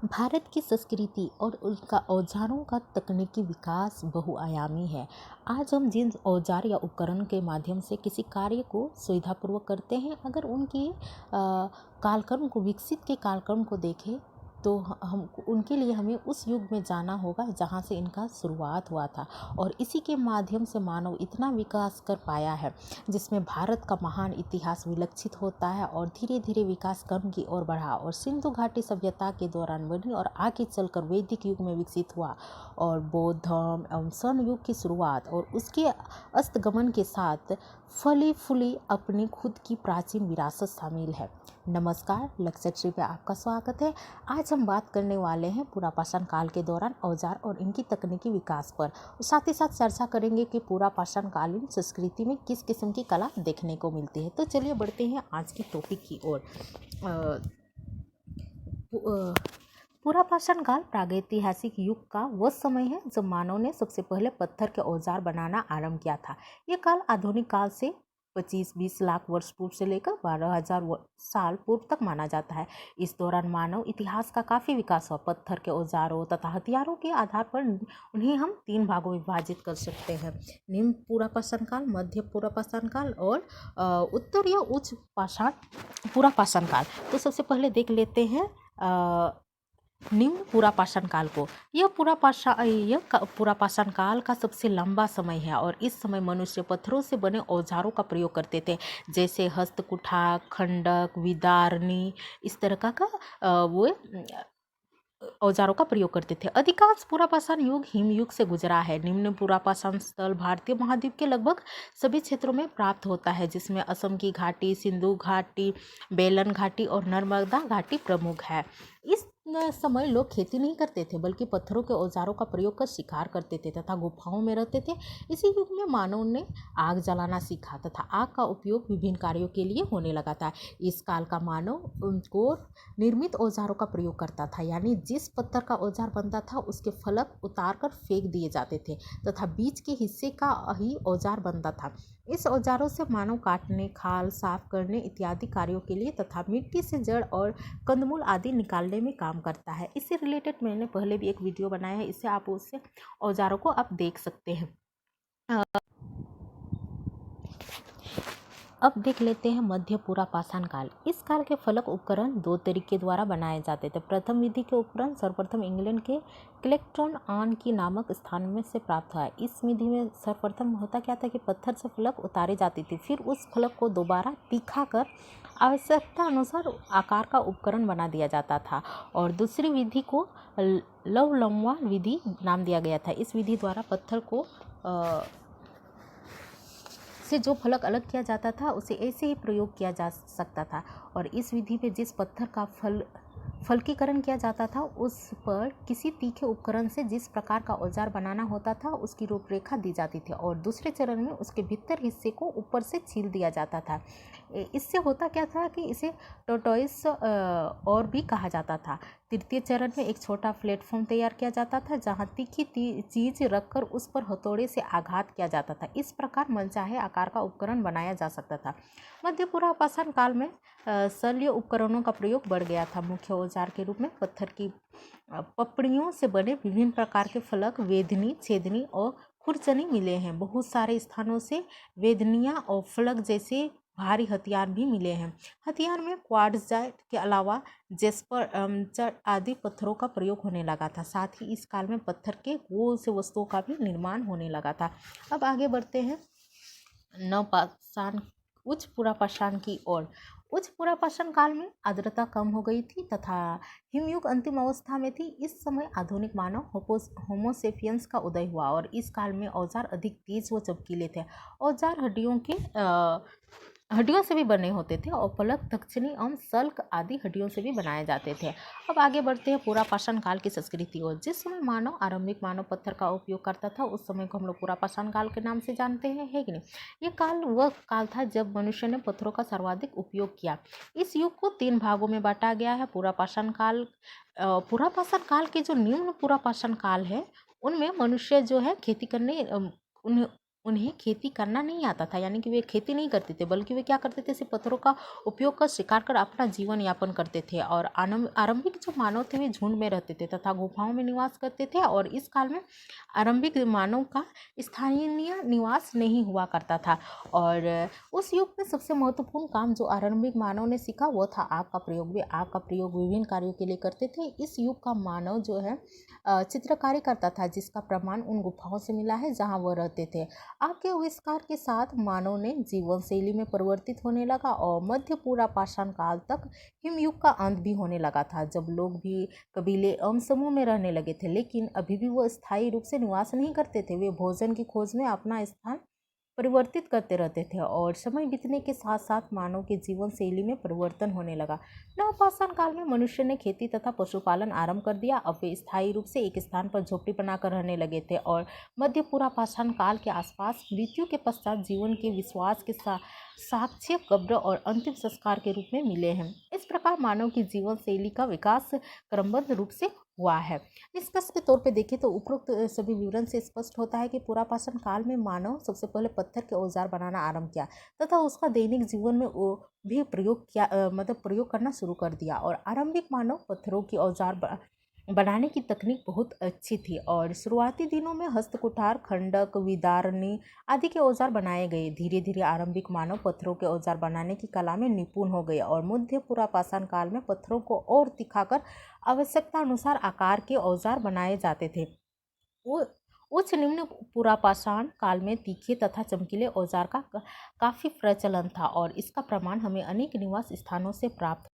भारत की संस्कृति और उसका औजारों का तकनीकी विकास बहुआयामी है। आज हम जिन औजार या उपकरण के माध्यम से किसी कार्य को सुविधापूर्वक करते हैं, अगर उनकी कालक्रम को विकसित के कालक्रम को देखें तो हम उनके लिए हमें उस युग में जाना होगा जहाँ से इनका शुरुआत हुआ था, और इसी के माध्यम से मानव इतना विकास कर पाया है जिसमें भारत का महान इतिहास विलक्षित होता है और धीरे धीरे विकास क्रम की ओर बढ़ा और सिंधु घाटी सभ्यता के दौरान बनी और आगे चलकर वैदिक युग में विकसित हुआ और बौद्ध धर्म एवं स्वर्ण युग की शुरुआत और उसके अस्तगमन के साथ फली फूली अपनी खुद की प्राचीन विरासत शामिल है। नमस्कार, लक्ष्य पे आपका स्वागत है। आज हम बात करने वाले हैं पुरापाषाण काल के दौरान औजार और इनकी तकनीकी विकास पर। साथ ही साथ चर्चा करेंगे कि पुरापाषाण कालीन संस्कृति में किस किस्म की कला देखने को मिलती है। तो चलिए बढ़ते हैं आज की टॉपिक की ओर। पुरापाषाण काल प्रागैतिहासिक युग का वह समय है जब मानव ने सबसे पहले पत्थर के औजार बनाना आरंभ किया था। यह काल आधुनिक काल से 25-20 लाख वर्ष पूर्व से लेकर 12,000 साल पूर्व तक माना जाता है। इस दौरान मानव इतिहास का काफ़ी विकास हुआ। पत्थर के औजारों तथा हथियारों के आधार पर उन्हें हम 3 भागों में विभाजित कर सकते हैं: निम्न पुरापाषाण काल, मध्य पुरापाषाण काल और उत्तर या उच्च पुरापाषाण काल। तो सबसे पहले देख लेते हैं निम्न पुरापाषाण काल को। यह पुरापाषाण काल का सबसे लंबा समय है और इस समय मनुष्य पत्थरों से बने औजारों का प्रयोग करते थे, जैसे हस्तकुठा, खंडक, विदारनी, इस तरह का वो औजारों का प्रयोग करते थे। अधिकांश पुरापाषाण युग हिमयुग से गुजरा है। निम्न पुरापाषाण स्थल भारतीय महाद्वीप के लगभग सभी क्षेत्रों में प्राप्त होता है, जिसमें असम की घाटी, सिंधु घाटी, बेलन घाटी और नर्मदा घाटी प्रमुख है। इस समय लोग खेती नहीं करते थे, बल्कि पत्थरों के औजारों का प्रयोग कर शिकार करते थे तथा गुफाओं में रहते थे। इसी युग में मानव ने आग जलाना सीखा तथा आग का उपयोग विभिन्न कार्यों के लिए होने लगा था। इस काल का मानव उनको निर्मित औजारों का प्रयोग करता था, यानी जिस पत्थर का औजार बनता था उसके फलक उतार कर फेंक दिए जाते थे तथा बीच के हिस्से का ही औजार बनता था। इस औजारों से मानव काटने, खाल साफ करने इत्यादि कार्यों के लिए तथा मिट्टी से जड़ और कंदमूल आदि निकालने में काम करता है। इससे रिलेटेड मैंने पहले भी एक वीडियो बनाया है, इससे आप उससे औजारों को आप देख सकते हैं। अब देख लेते हैं मध्य पुरापाषाण काल। इस काल के फलक उपकरण 2 तरीके द्वारा बनाए जाते थे। प्रथम विधि के उपकरण सर्वप्रथम इंग्लैंड के क्लेक्टन ऑन की नामक स्थान में से प्राप्त हुआ है। इस विधि में सर्वप्रथम होता क्या था कि पत्थर से फलक उतारी जाती थी, फिर उस फलक को दोबारा तीखा कर आवश्यकता अनुसार आकार का उपकरण बना दिया जाता था, और दूसरी विधि को लवलंबा विधि नाम दिया गया था। इस विधि द्वारा पत्थर को से जो फलक अलग किया जाता था उसे ऐसे ही प्रयोग किया जा सकता था, और इस विधि में जिस पत्थर का फलकीकरण किया जाता था उस पर किसी तीखे उपकरण से जिस प्रकार का औजार बनाना होता था उसकी रूपरेखा दी जाती थी, और दूसरे चरण में उसके भीतर हिस्से को ऊपर से छील दिया जाता था। इससे होता क्या था कि इसे टोटॉइस और भी कहा जाता था। तृतीय चरण में एक छोटा प्लेटफॉर्म तैयार किया जाता था जहां तीखी चीज रखकर उस पर हथौड़े से आघात किया जाता था। इस प्रकार मनचाहे आकार का उपकरण बनाया जा सकता था। मध्य पुरापाषाण काल में शल्य उपकरणों का प्रयोग बढ़ गया था। मुख्य औजार के रूप में पत्थर की पपड़ियों से बने विभिन्न प्रकार के फलक, वेदनी, छेदनी और खुरचनी मिले हैं। बहुत सारे स्थानों से वेदनियाँ और फलक जैसे भारी हथियार भी मिले हैं। हथियार में क्वार्ट्ज़ाइट के अलावा जेस्पर आदि पत्थरों का प्रयोग होने लगा था। साथ ही इस काल में पत्थर के गोल से वस्तुओं का भी निर्माण होने लगा था। अब आगे बढ़ते हैं उच्च पुरापाषाण की ओर। उच्च पुरापाषाण काल में आर्द्रता कम हो गई थी तथा हिमयुग अंतिम अवस्था में थी। इस समय आधुनिक मानव होमोसेपियंस का उदय हुआ और इस काल में औजार अधिक तेज व चमकीले थे। औजार हड्डियों से भी बने होते थे और फलक, दक्षिणी एवं सल्क आदि हड्डियों से भी बनाए जाते थे। अब आगे बढ़ते हैं पुरापाषाण काल की संस्कृति और। जिस समय आरंभिक मानव पत्थर का उपयोग करता था उस समय को हम लोग पुरापाषाण काल के नाम से जानते हैं, है कि नहीं। ये काल वह काल था जब मनुष्य ने पत्थरों का सर्वाधिक उपयोग किया। इस युग को 3 भागों में बांटा गया है। पुरापाषाण काल के जो निम्न पुरापाषाण काल है उनमें मनुष्य जो है खेती करने उन्हें खेती करना नहीं आता था, यानी कि वे खेती नहीं करते थे, बल्कि वे क्या करते थे, सिर्फ पत्थरों का उपयोग कर शिकार कर अपना जीवन यापन करते थे। और आरंभिक जो मानव थे वे झुंड में रहते थे तथा गुफाओं में निवास करते थे। और इस काल में आरंभिक मानव का स्थानीय निवास नहीं हुआ करता था। और उस युग में सबसे महत्वपूर्ण काम जो आरंभिक मानव ने सीखा वो था आग का प्रयोग। वे आग का प्रयोग विभिन्न कार्यों के लिए करते थे। इस युग का मानव जो है चित्रकारी करता था, जिसका प्रमाण उन गुफाओं से मिला है जहाँ वह रहते थे। आग के आविष्कार के साथ मानव ने जीवन शैली में परिवर्तित होने लगा और मध्य पूरा पाषाण काल तक हिमयुग का अंत भी होने लगा था, जब लोग भी कबीले समूह में रहने लगे थे। लेकिन अभी भी वो स्थायी रूप से निवास नहीं करते थे। वे भोजन की खोज में अपना स्थान परिवर्तित करते रहते थे और समय बीतने के साथ साथ मानव के जीवन शैली में परिवर्तन होने लगा। नवपाषाण काल में मनुष्य ने खेती तथा पशुपालन आरंभ कर दिया। अब वे स्थायी रूप से एक स्थान पर झोपड़ी बनाकर रहने लगे थे और मध्य पूरा पाषाण काल के आसपास मृत्यु के पश्चात जीवन के विश्वास के साक्ष्य कब्र और अंतिम संस्कार के रूप में मिले हैं। इस प्रकार मानव की जीवन शैली का विकास क्रमबद्ध रूप से हुआ है। निष्कर्ष के तौर पे देखें तो उपरोक्त सभी विवरण से स्पष्ट होता है कि पुरापाषाण काल में मानव सबसे पहले पत्थर के औजार बनाना आरंभ किया तथा उसका दैनिक जीवन में वो भी प्रयोग किया, प्रयोग करना शुरू कर दिया। और आरंभिक मानव पत्थरों की औजार बनाने की तकनीक बहुत अच्छी थी और शुरुआती दिनों में हस्तकुठार, खंडक, विदारनी आदि के औजार बनाए गए। धीरे धीरे आरंभिक मानव पत्थरों के औजार बनाने की कला में निपुण हो गए और मध्य पुरापाषाण काल में पत्थरों को और तीखाकर आवश्यकता अनुसार आकार के औजार बनाए जाते थे। उच्च निम्न पुरापाषाण काल में तीखे तथा चमकीले औजार का काफ़ी प्रचलन था और इसका प्रमाण हमें अनेक निवास स्थानों से प्राप्त